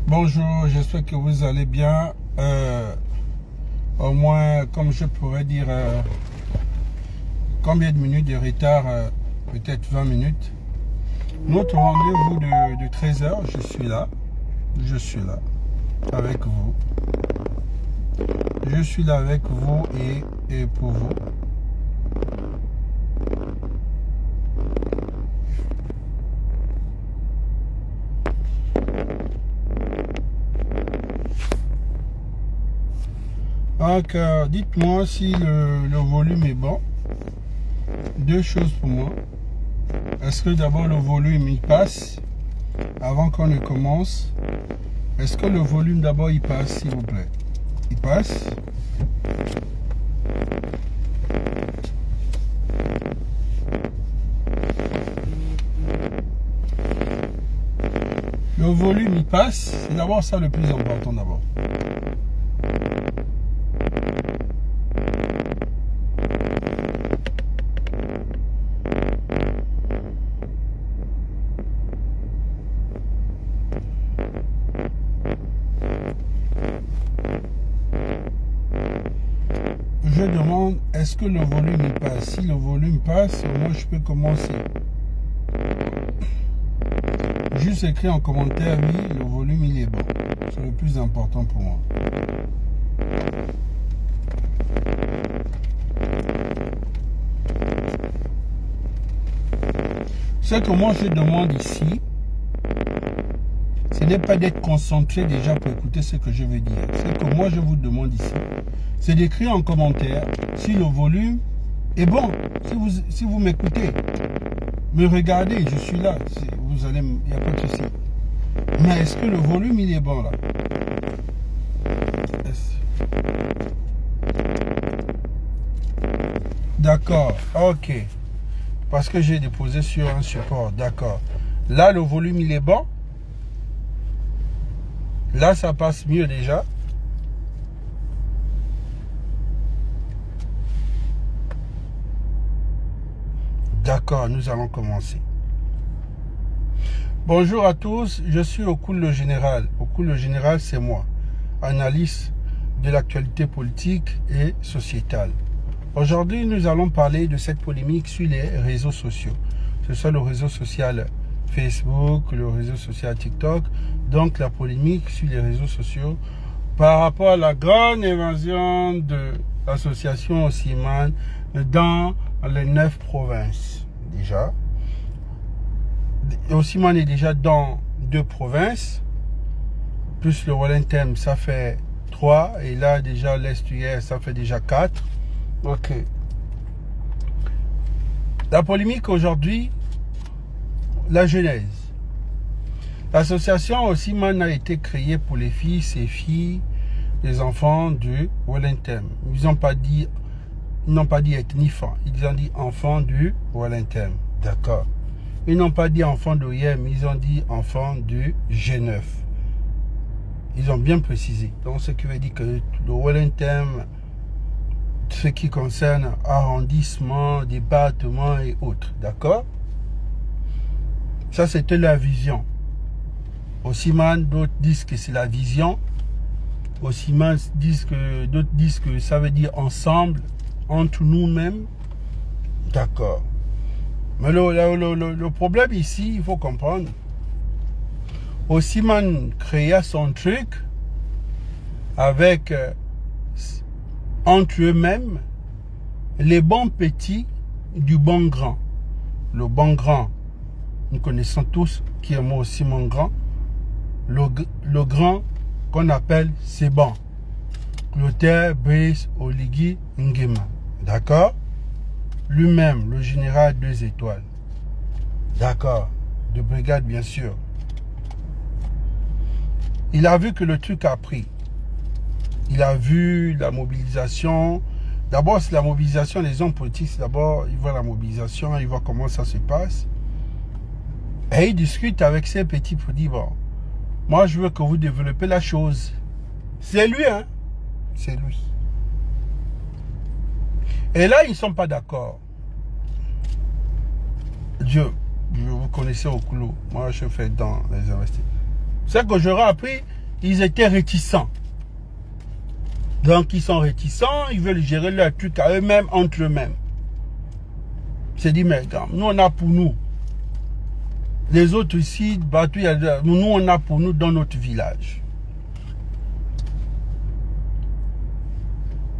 Bonjour, j'espère que vous allez bien. Au moins, comme je pourrais dire, combien de minutes de retard? Peut-être 20 minutes. Notre rendez-vous de 13h, je suis là avec vous. Je suis là avec vous et pour vous. Donc, dites-moi si le volume est bon. Deux choses pour moi. Est-ce que d'abord le volume il passe avant qu'on ne commence? Est-ce que le volume d'abord il passe, s'il vous plaît? Il passe? Le volume il passe, c'est d'abord ça le plus important d'abord. Je demande, est-ce que le volume il passe? Si le volume passe, moi je peux commencer. Juste écrit en commentaire, oui, le volume il est bon. C'est le plus important pour moi. Ce que moi je demande ici, ce n'est pas d'être concentré déjà pour écouter ce que je veux dire. Ce que moi je vous demande ici, c'est d'écrire en commentaire si le volume est bon. Si vous m'écoutez, me regardez, je suis là. Vous allez, il n'y a pas de souci. Mais est-ce que le volume il est bon là? D'accord, ok. Parce que j'ai déposé sur un support, d'accord. Là le volume il est bon. Là ça passe mieux déjà. D'accord, nous allons commencer. Bonjour à tous, je suis Okul le Général. Okul le Général, c'est moi, analyste de l'actualité politique et sociétale. Aujourd'hui, nous allons parler de cette polémique sur les réseaux sociaux. Ce soit le réseau social Facebook, le réseau social TikTok. Donc, la polémique sur les réseaux sociaux par rapport à la grande évasion de l'association Osiman dans les 9 provinces. Déjà, Osiman est déjà dans 2 provinces, plus le Wellington, ça fait 3, et là déjà l'Est-Ouest, ça fait déjà 4. Ok. La polémique aujourd'hui, la genèse. L'association Osiman a été créée pour les fils et filles des enfants du Wellington. Ils n'ont pas dit ethnies, ils ont dit enfants du Wellington. D'accord. Ils n'ont pas dit enfants d'Oyem, ils ont dit enfants du G9. Ils ont bien précisé. Donc ce qui veut dire que le Wellington, ce qui concerne arrondissement, département et autres. D'accord. Ça c'était la vision. Osiman, d'autres disent que c'est la vision. Osiman d'autres disent que ça veut dire ensemble, entre nous-mêmes. D'accord. Mais le problème ici, il faut comprendre. Osiman créa son truc avec, entre eux-mêmes, les bons petits du bon grand. Le bon grand, nous connaissons tous, qui est moi aussi mon grand. Le grand qu'on appelle Seban. Clotaire, Brice, Oligui, Nguema. D'accord? Lui-même, le général 2 étoiles. D'accord. De brigade, bien sûr. Il a vu que le truc a pris. Il a vu la mobilisation. D'abord, c'est la mobilisation. Les hommes politiques, d'abord, ils voient la mobilisation, ils voient comment ça se passe. Et il discute avec ces petits pour dire, bon, moi, je veux que vous développez la chose. C'est lui, hein? C'est lui. Et là, ils ne sont pas d'accord. Vous connaissez Okulu. Moi, je fais dans les investissements. C'est que j'aurais appris ils étaient réticents. Donc, ils sont réticents, ils veulent gérer leur truc à eux-mêmes, entre eux-mêmes. C'est dit, mais regarde, nous, on a pour nous. Les autres ici, nous, on a pour nous dans notre village.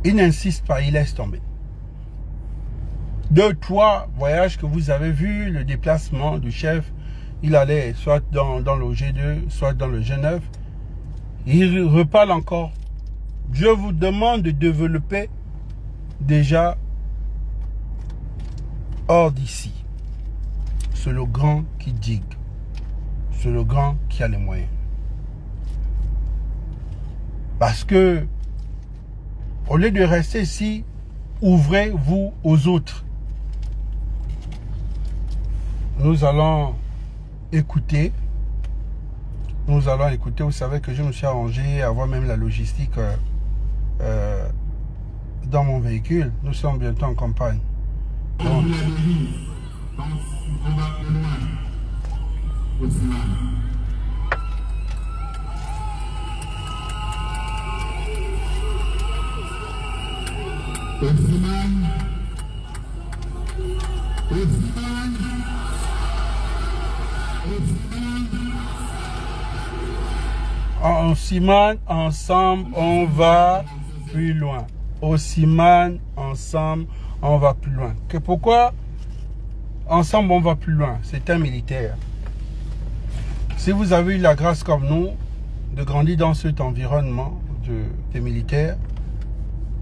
Il n'insiste pas, il laisse tomber. 2, 3 voyages que vous avez vus, le déplacement du chef, il allait soit dans le G2, soit dans le G9. Il reparle encore. Je vous demande de développer déjà hors d'ici. C'est le grand qui digue. C'est le grand qui a les moyens. Parce que, au lieu de rester ici, ouvrez-vous aux autres. Nous allons écouter. Nous allons écouter. Vous savez que je me suis arrangé à avoir même la logistique dans mon véhicule. Nous sommes bientôt en campagne. Donc, en Simane, ensemble, on va plus loin. Au Simane, ensemble, on va plus loin. Que pourquoi ensemble, on va plus loin? C'est un militaire. Si vous avez eu la grâce comme nous de grandir dans cet environnement des militaires,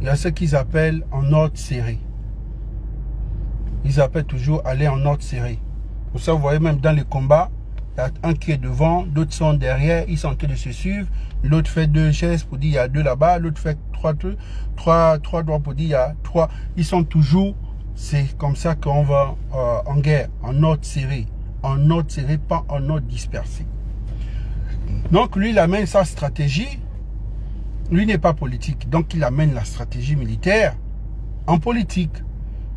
il y a ce qu'ils appellent en ordre serré. Ils appellent toujours aller en ordre serré. Pour ça, vous voyez même dans les combats, il y a un qui est devant, d'autres sont derrière, ils sont en train de se suivre. L'autre fait 2 gestes pour dire il y a 2 là-bas, l'autre fait 3 doigts pour dire il y a 3. Ils sont toujours, c'est comme ça qu'on va en guerre, en ordre serré. En ordre serré, pas en ordre dispersé. Donc lui, il amène sa stratégie. Lui n'est pas politique, donc il amène la stratégie militaire en politique.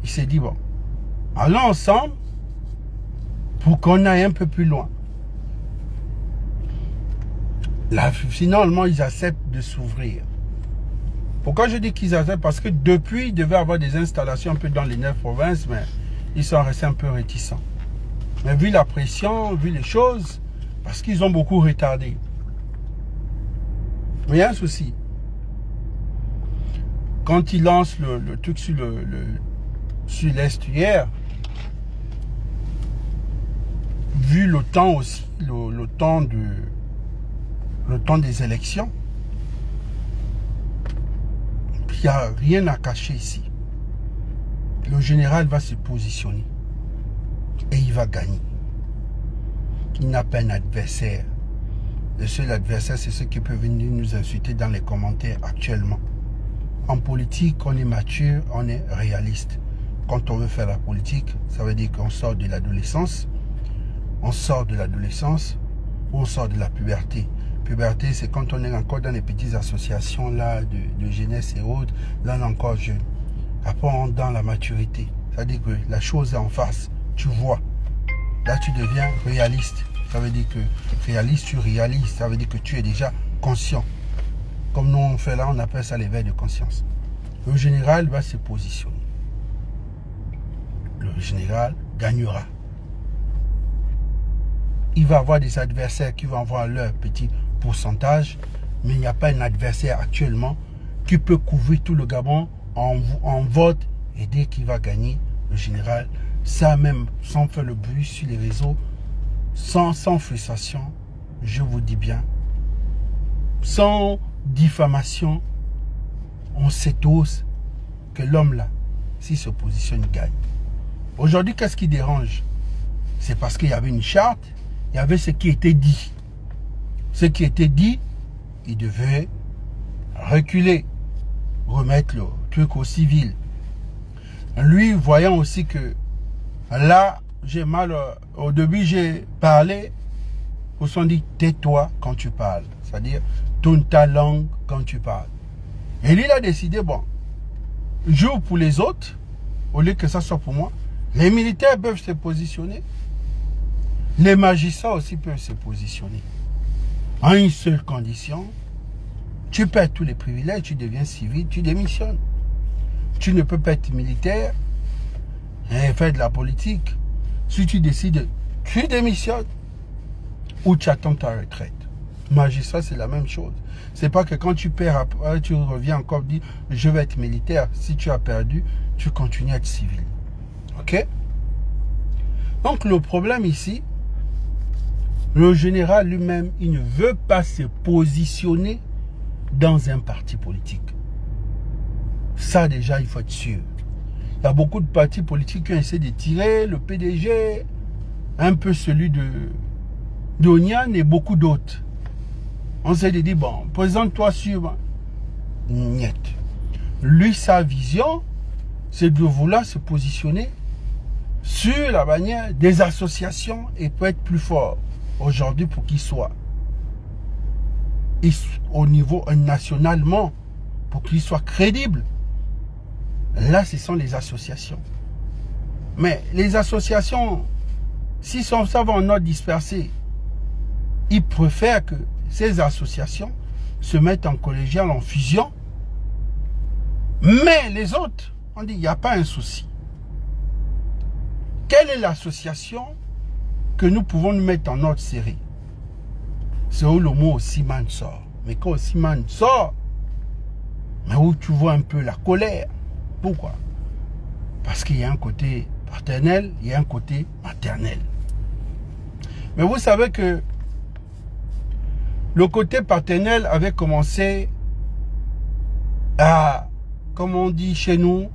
Il s'est dit, bon, allons ensemble pour qu'on aille un peu plus loin. Là, finalement, ils acceptent de s'ouvrir. Pourquoi je dis qu'ils acceptent? Parce que depuis, il devait y avoir des installations un peu dans les 9 provinces, mais ils sont restés un peu réticents. Mais vu la pression, vu les choses, parce qu'ils ont beaucoup retardé. Mais il y a un souci. Quand ils lancent le truc sur l'estuaire, vu le temps aussi, le temps des élections, il n'y a rien à cacher ici. Le général va se positionner et il va gagner. Il n'a pas un adversaire. Le seul adversaire, c'est ceux qui peuvent venir nous insulter dans les commentaires actuellement. En politique, on est mature, on est réaliste. Quand on veut faire la politique, ça veut dire qu'on sort de l'adolescence. On sort de l'adolescence, on sort de la puberté. Puberté, c'est quand on est encore dans les petites associations là de jeunesse et autres. Là, on est encore jeune. Après, on est dans la maturité. Ça veut dire que la chose est en face. Tu vois. Là, tu deviens réaliste. Ça veut dire que réaliste, tu réalises. Ça veut dire que tu es déjà conscient. Comme nous, on fait là, on appelle ça l'éveil de conscience. Le général va se positionner. Le général gagnera. Il va avoir des adversaires qui vont avoir leur petit pourcentage, mais il n'y a pas un adversaire actuellement qui peut couvrir tout le Gabon en vote, et dès qu'il va gagner, le général, ça même, sans faire le bruit sur les réseaux, sans frustration, je vous dis bien, sans diffamation, on sait tous que l'homme là, s'il se positionne, il gagne. Aujourd'hui, qu'est-ce qui dérange? C'est parce qu'il y avait une charte, il y avait ce qui était dit. Ce qui était dit, il devait reculer, remettre le truc au civil. Lui, voyant aussi que là, j'ai mal, au début j'ai parlé, ils se sont dit, tais-toi quand tu parles. C'est-à-dire, tourne ta langue quand tu parles. Et lui, il a décidé, bon, joue pour les autres, au lieu que ça soit pour moi. Les militaires peuvent se positionner. Les magistrats aussi peuvent se positionner. en une seule condition, tu perds tous les privilèges, tu deviens civil, tu démissionnes. Tu ne peux pas être militaire et faire de la politique. Si tu décides, tu démissionnes ou tu attends ta retraite. Magistrat, c'est la même chose. C'est pas que quand tu perds, après, tu reviens encore dire je vais être militaire. Si tu as perdu, tu continues à être civil. Ok? Donc le problème ici, le général lui-même, il ne veut pas se positionner dans un parti politique. Ça déjà, il faut être sûr. Il y a beaucoup de partis politiques qui ont essayé de tirer le PDG, un peu celui de Donian et beaucoup d'autres. On s'est dit, bon, présente-toi sur... Niet. Lui, sa vision, c'est de vouloir se positionner sur la bannière des associations et peut être plus fort aujourd'hui pour qu'il soit au niveau nationalement, pour qu'il soit crédible. Là, ce sont les associations. Mais les associations, si ça va en ordre dispersé, ils préfèrent que ces associations se mettent en collégial, en fusion. Mais les autres, on dit, il n'y a pas un souci. Quelle est l'association que nous pouvons nous mettre en ordre serré? C'est où le mot Osiman sort. Mais quand Osiman sort, mais où tu vois un peu la colère. Pourquoi? Parce qu'il y a un côté paternel, il y a un côté maternel. Mais vous savez que le côté paternel avait commencé à, comme on dit chez nous,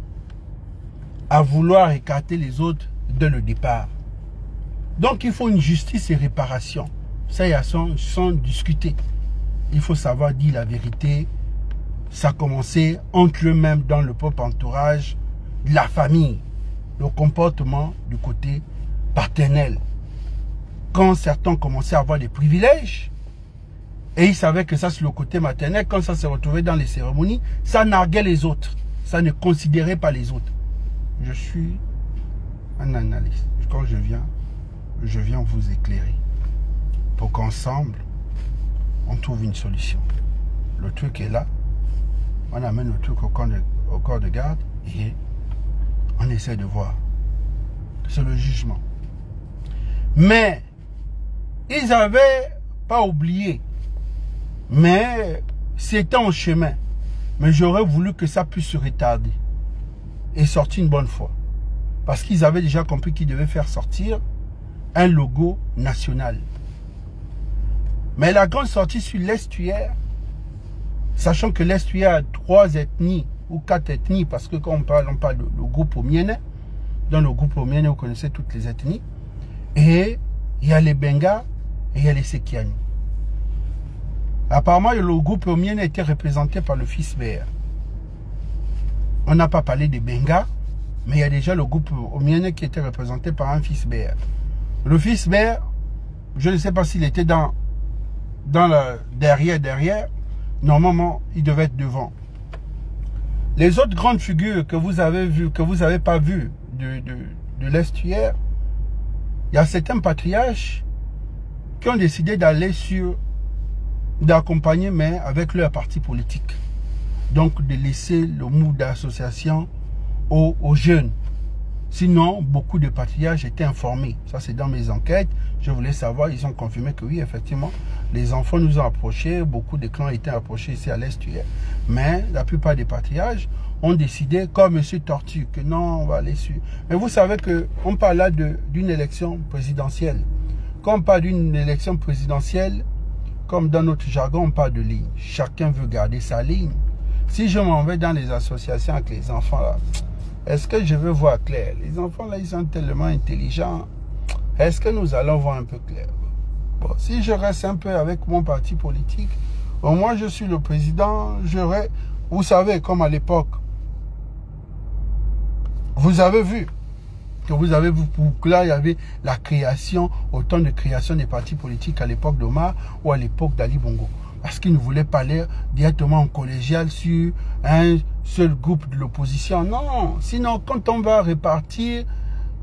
à vouloir écarter les autres dès le départ. Donc il faut une justice et réparation. Ça, il y a sans discuter. Il faut savoir dire la vérité. Ça a commencé entre eux-mêmes dans le propre entourage de la famille. Le comportement du côté paternel. Quand certains commençaient à avoir des privilèges, et ils savaient que ça c'est le côté maternel, quand ça se retrouvait dans les cérémonies, ça narguait les autres. Ça ne considérait pas les autres. Je suis un analyste. Quand je viens vous éclairer. Pour qu'ensemble, on trouve une solution. Le truc est là. On amène le truc au corps de garde et on essaie de voir. C'est le jugement. Mais ils n'avaient pas oublié. Mais c'était en chemin. Mais j'aurais voulu que ça puisse se retarder et sortir une bonne fois. Parce qu'ils avaient déjà compris qu'ils devaient faire sortir un logo national. Mais la grande sortie sur l'estuaire, sachant que l'estuaire a 3 ethnies ou 4 ethnies, parce que quand on parle de le groupe Omiene. Dans le groupe Omiene, vous connaissez toutes les ethnies. Et il y a les Benga et il y a les Sekiani. Apparemment, le groupe Omiene était représenté par le fils Béer. On n'a pas parlé des Benga, mais il y a déjà le groupe Omiene qui était représenté par un fils Béer. Le fils Béer, je ne sais pas s'il était dans la derrière. Normalement, il devait être devant. Les autres grandes figures que vous avez vues, que vous n'avez pas vues de l'estuaire, il y a certains patriarches qui ont décidé d'accompagner, mais avec leur parti politique. Donc, de laisser le mood d'association aux jeunes. Sinon, beaucoup de patriarches étaient informés. Ça, c'est dans mes enquêtes. Je voulais savoir, ils ont confirmé que oui, effectivement, les enfants nous ont approchés. Beaucoup de clans étaient approchés ici à l'estuaire. Mais la plupart des patriarches ont décidé, comme M. Tortue, que non, on va aller sur... Mais vous savez qu'on parle là d'une élection présidentielle. Quand on parle d'une élection présidentielle, comme dans notre jargon, on parle de ligne. Chacun veut garder sa ligne. Si je m'en vais dans les associations avec les enfants là, est-ce que je veux voir clair? Les enfants là, ils sont tellement intelligents. Est-ce que nous allons voir un peu clair? Bon, si je reste un peu avec mon parti politique, au moins je suis le président, vous savez, comme à l'époque, vous avez vu que là, il y avait la création, autant de création des partis politiques à l'époque d'Omar ou à l'époque d'Ali Bongo. Parce qu'ils ne voulaient pas aller directement en collégial sur un seul groupe de l'opposition. Non, sinon quand on va répartir,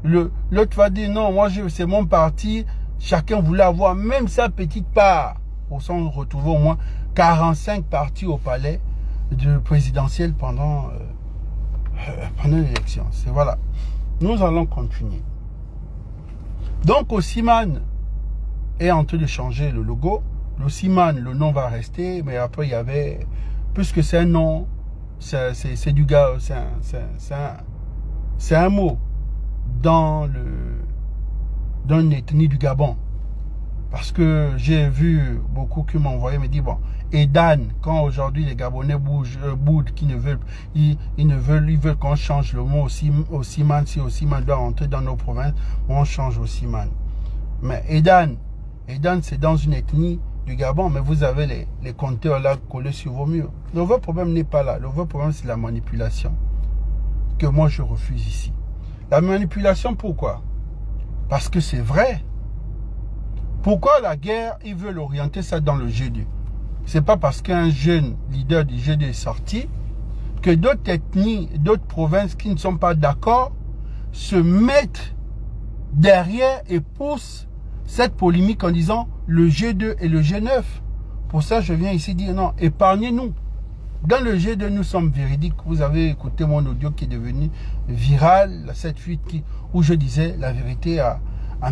l'autre va dire non, moi c'est mon parti, chacun voulait avoir même sa petite part. pour s'en retrouver au moins 45 partis au palais présidentiel pendant l'élection. C'est voilà. Nous allons continuer. Donc, Osiman est en train de changer le logo. L'Osiman, le nom va rester, mais après, il y avait, puisque c'est un nom, c'est du gars, c'est un mot dans une ethnie du Gabon. Parce que j'ai vu beaucoup qui m'ont envoyé me dire, bon, Edan, quand aujourd'hui les Gabonais boudent, qui ne veulent, ils veulent qu'on change le mot Osiman, si Osiman doit rentrer dans nos provinces, on change Osiman. Mais Edan c'est dans une ethnie du Gabon, mais vous avez les compteurs là collés sur vos murs. Le vrai problème n'est pas là. Le vrai problème, c'est la manipulation que moi je refuse ici. La manipulation, pourquoi? Parce que c'est vrai. Pourquoi la guerre, ils veulent orienter ça dans le G2? C'est pas parce qu'un jeune leader du G2 est sorti que d'autres ethnies, d'autres provinces qui ne sont pas d'accord se mettent derrière et poussent cette polémique en disant le G2 et le G9. Pour ça, je viens ici dire non, épargnez-nous. Dans le G2, nous sommes véridiques. Vous avez écouté mon audio qui est devenu viral, cette fuite où je disais la vérité à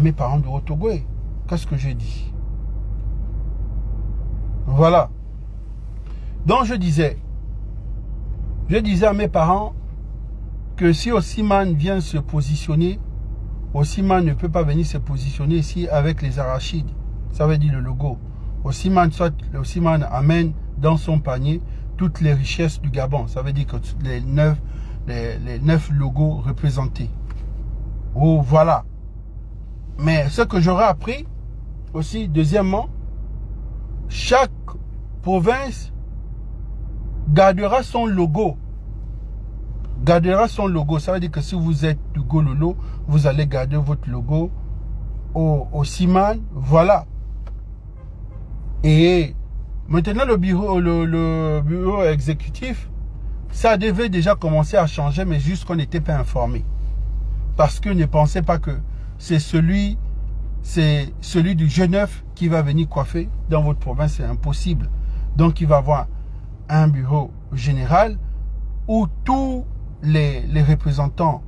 mes parents de Haut-Togo. Qu'est-ce que j'ai dit? Voilà. Donc je disais à mes parents que si Osiman vient se positionner, Osiman ne peut pas venir se positionner ici avec les arachides. Ça veut dire le logo. Osiman amène dans son panier toutes les richesses du Gabon. Ça veut dire que les 9 logos représentés. Oh, voilà. Mais ce que j'aurais appris aussi, deuxièmement, chaque province gardera son logo. Gardera son logo. Ça veut dire que si vous êtes du Gololo, vous allez garder votre logo au Osiman. Voilà. Et maintenant, le bureau exécutif, ça devait déjà commencer à changer, mais juste qu'on n'était pas informé. Parce que ne pensez pas que c'est celui du G9 qui va venir coiffer dans votre province. C'est impossible. Donc, il va y avoir un bureau général où tous les représentants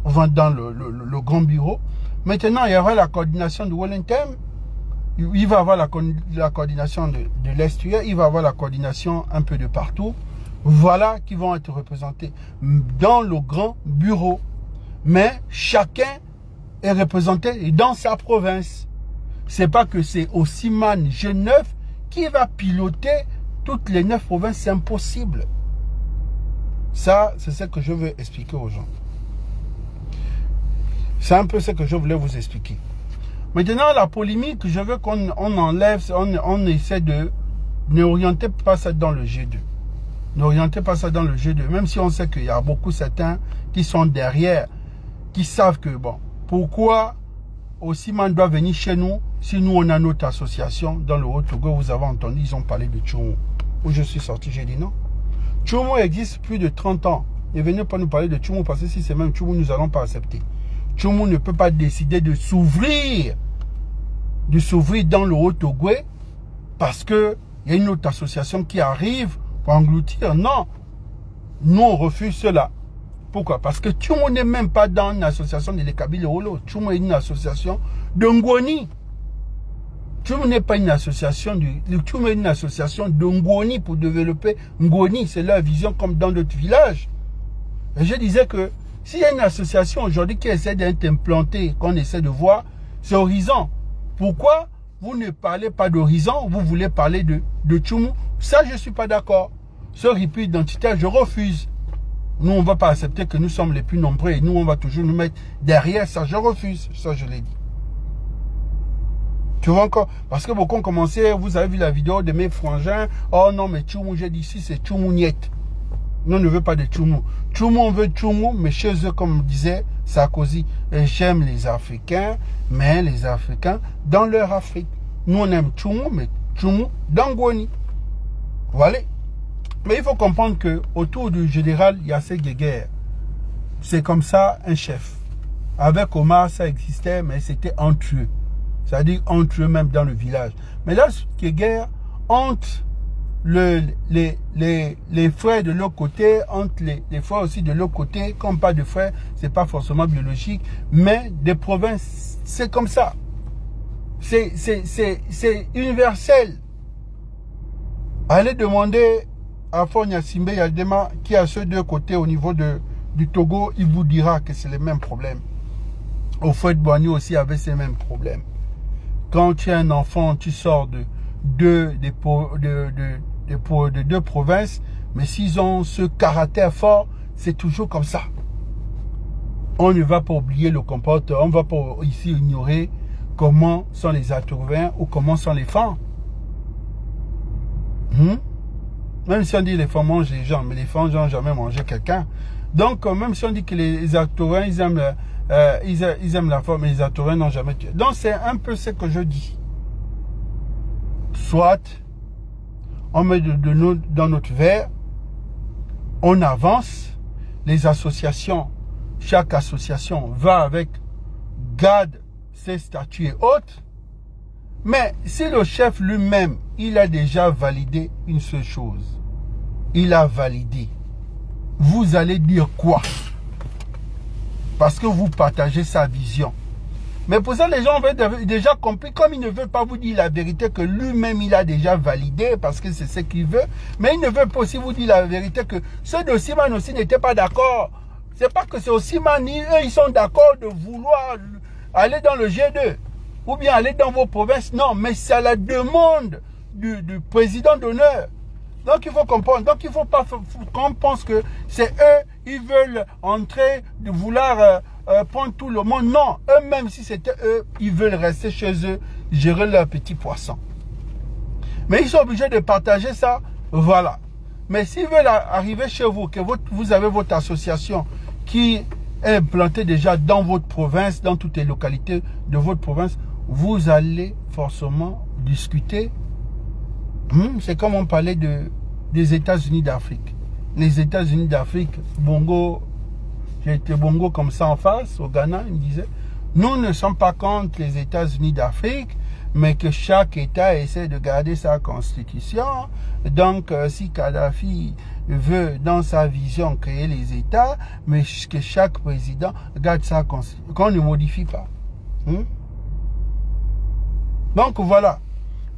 vont dans le grand bureau. Maintenant, il y aura la coordination de Wellington. Il va y avoir la coordination de l'Est. Il va y avoir la coordination un peu de partout. Voilà qui vont être représentés dans le grand bureau. Mais chacun est représenté dans sa province. C'est pas que c'est Osiman G9 qui va piloter toutes les 9 provinces. C'est impossible. Ça, c'est ce que je veux expliquer aux gens. C'est un peu ce que je voulais vous expliquer. Maintenant, la polémique, je veux qu'on enlève, on essaie de n'orienter pas ça dans le G2. N'orientez pas ça dans le G2. Même si on sait qu'il y a beaucoup certains qui sont derrière, qui savent que, bon, pourquoi Osiman doit venir chez nous si nous, on a notre association dans le Haut-Togo. Vous avez entendu, ils ont parlé de Tchoumo. Où je suis sorti, j'ai dit non. Tchoumo existe plus de 30 ans. Ne venez pas nous parler de Tchoumo parce que si c'est même Tchoumo, nous n'allons pas accepter. Tchoumo ne peut pas décider de s'ouvrir dans le Haut-Togo parce qu'il y a une autre association qui arrive pour engloutir. Non, nous on refuse cela. Pourquoi? Parce que Tchoumo n'est même pas dans une association de l'Ekabile Holo. Tchoumo est une association de Ngoni. Tchoumo n'est pas une association Tchoumo est une association de Ngoni pour développer Ngoni. C'est leur vision comme dans d'autres villages. Et je disais que s'il y a une association aujourd'hui qui essaie d'être implantée, qu'on essaie de voir, c'est Horizon. Pourquoi vous ne parlez pas d'Horizon, vous voulez parler de Tchoumo? Ça, je ne suis pas d'accord. Ce répit identitaire, je refuse. Nous, on ne va pas accepter que nous sommes les plus nombreux et nous, on va toujours nous mettre derrière ça. Je refuse. Ça, je l'ai dit. Tu vois encore? Parce que beaucoup ont commencé, vous avez vu la vidéo de mes frangins. Oh non, mais Tchoumo, j'ai dit ici, c'est Tchoumo Niet. Nous, on ne veut pas de Tchoumo. Tchoumo, on veut Tchoumo, mais chez eux, comme disait Sarkozy, j'aime les Africains, mais les Africains dans leur Afrique. Nous, on aime Tchoumo, mais Tchoumo dans Ngoni. Voilà. Mais il faut comprendre que autour du général, il y a ces guéguerres. C'est comme ça un chef. Avec Omar, ça existait, mais c'était entre eux. c'est-à-dire entre eux-mêmes dans le village. Mais là, ce qui est guerre entre les frères de l'autre côté, entre les frères aussi de l'autre côté, comme pas de frères, c'est pas forcément biologique, mais des provinces, c'est comme ça. C'est universel. Allez demander à Fonya Simbe Yadema qui a ceux deux côtés au niveau du Togo, il vous dira que c'est les mêmes problèmes. Au Fouet Boigny aussi avait ces mêmes problèmes. Quand tu es un enfant, tu sors de deux provinces, mais s'ils ont ce caractère fort, c'est toujours comme ça. On ne va pas oublier le comportement, on ne va pas ici ignorer comment sont les Atouvins ou comment sont les femmes. Même si on dit les femmes mangent les gens, mais les femmes n'ont jamais mangé quelqu'un. Donc, même si on dit que les Atouvins, ils aiment la femme, mais les Atouvins n'ont jamais tué. Donc, c'est un peu ce que je dis. Soit, on met de l'eau dans notre verre, on avance, les associations, chaque association va avec, garde ses statuts et autres. Mais si le chef lui-même, il a déjà validé une seule chose, il a validé, vous allez dire quoi? Parce que vous partagez sa vision. Mais pour ça, les gens ont déjà compris, comme il ne veut pas vous dire la vérité que lui-même, il a déjà validé, parce que c'est ce qu'il veut. Mais il ne veut pas aussi vous dire la vérité que ceux de Siman aussi n'étaient pas d'accord. C'est pas que c'est aussi ni eux, ils sont d'accord de vouloir aller dans le G2. Ou bien aller dans vos provinces. Non, mais c'est à la demande du président d'honneur. Donc il faut comprendre. Donc il ne faut pas qu'on pense que c'est eux, ils veulent entrer, de vouloir prendre tout le monde. Non, eux-mêmes, si c'était eux, ils veulent rester chez eux, gérer leurs petits poissons. Mais ils sont obligés de partager ça, voilà. Mais s'ils veulent arriver chez vous, que vous avez votre association qui est implantée déjà dans votre province, dans toutes les localités de votre province, vous allez forcément discuter. C'est comme on parlait des États-Unis d'Afrique. Les États-Unis d'Afrique, Bongo, j'ai été Bongo comme ça en face, au Ghana, il me disait, nous ne sommes pas contre les États-Unis d'Afrique, mais que chaque État essaie de garder sa constitution. Donc, si Kadhafi veut, dans sa vision, créer les États, mais que chaque président garde sa constitution, qu'on ne modifie pas. Donc, voilà.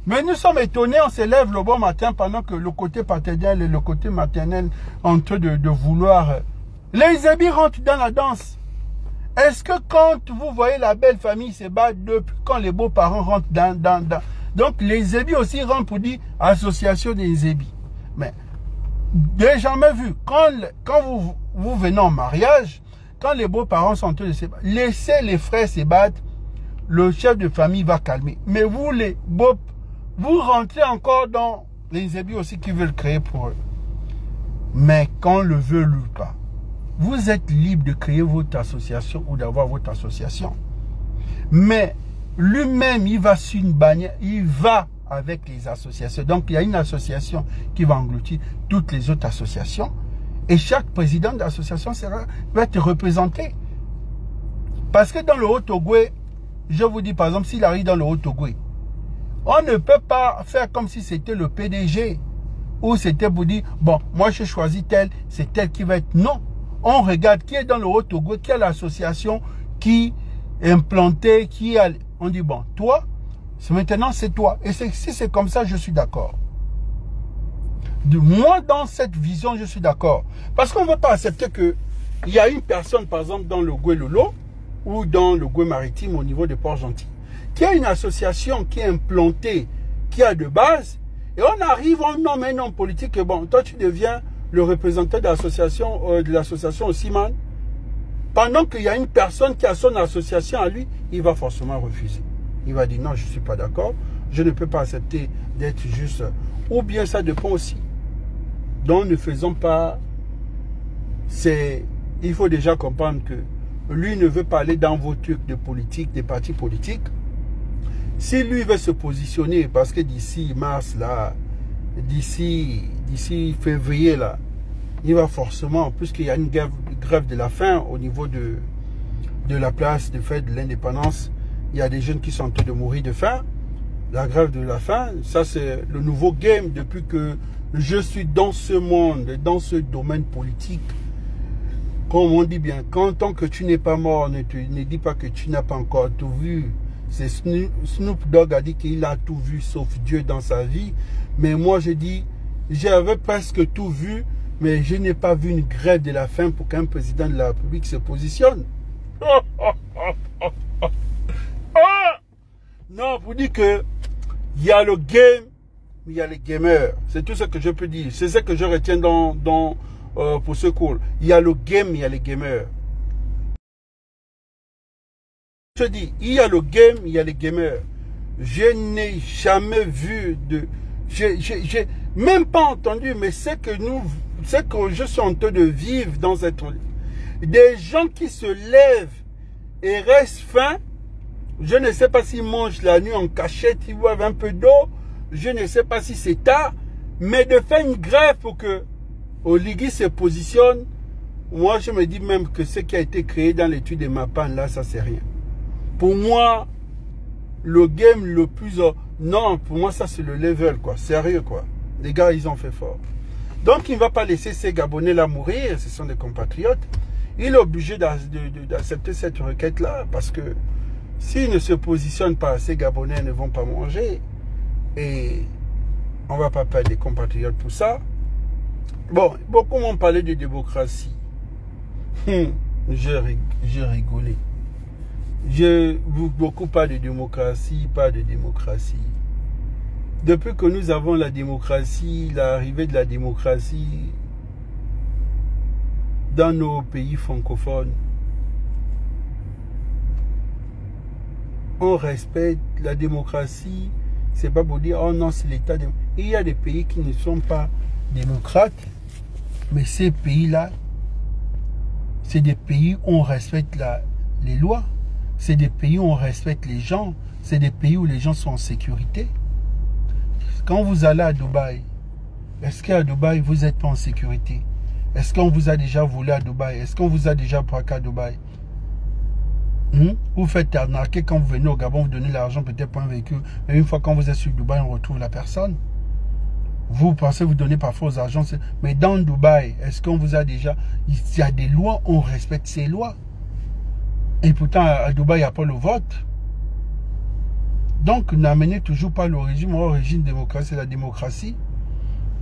Mais nous sommes étonnés, on se lève le bon matin pendant que le côté paternel et le côté maternel en train de vouloir... Les Zébis rentrent dans la danse. Est-ce que quand vous voyez la belle famille se battre depuis quand les beaux-parents rentrent dans... Donc les Zébis aussi rentrent pour dire association des Zébis. Mais j'ai jamais vu. Quand vous venez en mariage, quand les beaux-parents sont en train de se battre, laissez les frères se battre, le chef de famille va calmer. Mais vous les beaux, vous rentrez encore dans les Zébis aussi qui veulent créer pour eux. Mais qu'on le veut ou pas, vous êtes libre de créer votre association ou d'avoir votre association. Mais lui-même, il va sur une bannière, il va avec les associations. Donc, il y a une association qui va engloutir toutes les autres associations. Et chaque président d'association va être représenté. Parce que dans le Haut-Togoué, je vous dis par exemple, s'il arrive dans le Haut-Togoué, on ne peut pas faire comme si c'était le PDG. Ou c'était pour dire, bon, moi je choisis tel, c'est tel qui va être. Non. On regarde qui est dans le Haut-Togo, qui est l'association qui est implantée, qui a... On dit, bon, toi, maintenant c'est toi. Et si c'est comme ça, je suis d'accord. Moi, dans cette vision, je suis d'accord. Parce qu'on ne veut pas accepter qu'il y a une personne, par exemple, dans le Goué-Lolo, ou dans le Goué maritime au niveau de Port-Gentil, qui a une association qui est implantée, qui a de base, et on arrive, on nomme un homme politique, et bon, toi tu deviens le représentant de l'association au Siman, pendant qu'il y a une personne qui a son association à lui, il va forcément refuser. Il va dire non, je ne suis pas d'accord, je ne peux pas accepter d'être juste, ou bien ça dépend aussi. Donc ne faisons pas, il faut déjà comprendre que lui ne veut pas aller dans vos trucs de politique, des partis politiques. Si lui veut se positionner, parce que d'ici mars, là, d'ici février, là, il va forcément, puisqu'il y a une grève de la faim au niveau de la place de fête de l'indépendance, Il y a des jeunes qui sont en train de mourir de faim. La grève de la faim, ça c'est le nouveau game depuis que je suis dans ce monde, dans ce domaine politique. Comme on dit bien, tant que tu n'es pas mort, ne dis pas que tu n'as pas encore tout vu. C'est Snoop Dogg a dit qu'il a tout vu sauf Dieu dans sa vie. Mais moi je dis, j'avais presque tout vu, mais je n'ai pas vu une grève de la faim pour qu'un président de la République se positionne. Non, pour dire que il y a le game, il y a les gamers. C'est tout ce que je peux dire. C'est ce que je retiens pour ce cours. Il y a le game, il y a les gamers. Je dis, il y a le game, il y a les gamers. Je n'ai jamais vu de... J'ai même pas entendu, mais c'est que je suis en train de vivre dans cette... Des gens qui se lèvent et restent faim. Je ne sais pas s'ils mangent la nuit en cachette, ils boivent un peu d'eau. Je ne sais pas si c'est tard. Mais de faire une grève pour que Oligui se positionne, moi je me dis même que ce qui a été créé dans l'étude de Mapan, là, ça c'est rien. Pour moi, le game le plus... Non, pour moi ça c'est le level, quoi. Sérieux, quoi. Les gars, ils ont fait fort. Donc il ne va pas laisser ces Gabonais là mourir, ce sont des compatriotes. Il est obligé d'accepter cette requête-là parce que s'il ne se positionne pas, ces Gabonais ne vont pas manger. Et on ne va pas perdre des compatriotes pour ça. Bon, beaucoup m'ont parlé de démocratie. J'ai rigolé. Beaucoup parlent de démocratie, pas de démocratie. Depuis que nous avons la démocratie, l'arrivée de la démocratie dans nos pays francophones, on respecte la démocratie. C'est pas pour dire, oh non, c'est l'État. Il y a des pays qui ne sont pas démocrates, mais ces pays-là, c'est des pays où on respecte les lois. C'est des pays où on respecte les gens. C'est des pays où les gens sont en sécurité. Quand vous allez à Dubaï, est-ce qu'à Dubaï, vous n'êtes pas en sécurité? Est-ce qu'on vous a déjà volé à Dubaï? Est-ce qu'on vous a déjà braqué à Dubaï? Vous faites arnaquer quand vous venez au Gabon, vous donnez l'argent peut-être pour un véhicule. Mais une fois quand vous êtes sur Dubaï, on retrouve la personne. Vous pensez vous donner parfois aux agents. Mais dans Dubaï, est-ce qu'on vous a déjà... Il y a des lois, on respecte ces lois. Et pourtant, à Dubaï, il n'y a pas le vote. Donc, n'amenez toujours pas le régime au régime démocratie, c'est la démocratie.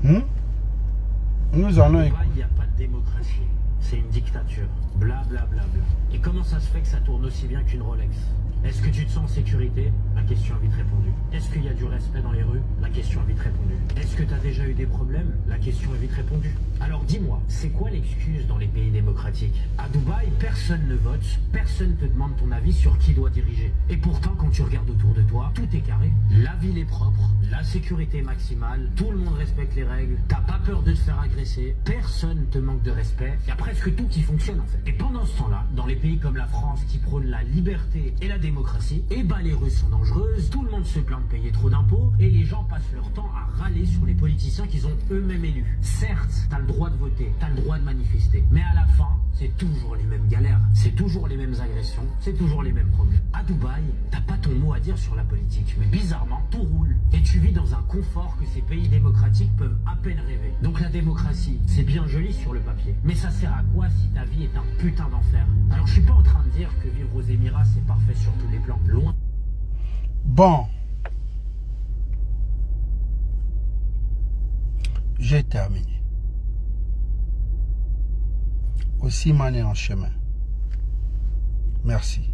Nous allons... Dubaï, il n'y a pas de démocratie. C'est une dictature. Bla bla bla bla. Et comment ça se fait que ça tourne aussi bien qu'une Rolex? Est-ce que tu te sens en sécurité? La question est vite répondue. Est-ce qu'il y a du respect dans les rues? La question est vite répondue. Est-ce que tu as déjà eu des problèmes? La question est vite répondue. Alors dis-moi, c'est quoi l'excuse dans les pays démocratiques? À Dubaï, personne ne vote, personne ne te demande ton avis sur qui doit diriger. Et pourtant, quand tu regardes autour de toi, tout est carré. La ville est propre, la sécurité est maximale, tout le monde respecte les règles, t'as pas peur de te faire agresser, personne te manque de respect. Il y a presque tout qui fonctionne en fait. Et pendant ce temps-là, dans les pays comme la France qui prônent la liberté et la démocratie, et bah les rues sont dangereuses, tout le monde se plaint de payer trop d'impôts et les gens passent leur temps à râler sur les politiciens qu'ils ont eux-mêmes élus. Certes, t'as le droit de voter, t'as le droit de manifester, mais à la fin, c'est toujours les mêmes galères, c'est toujours les mêmes agressions, c'est toujours les mêmes problèmes. À Dubaï, t'as pas ton mot à dire sur la politique, mais bizarrement, tout roule. Et tu vis dans un confort que ces pays démocratiques peuvent à peine rêver. Donc la démocratie, c'est bien joli sur le papier, mais ça sert à quoi si ta vie est un putain d'enfer? Alors je suis pas en train de dire que vivre aux Émirats c'est parfait sur tous les plans, loin. Bon, j'ai terminé. Aussi, m'en est en chemin. Merci.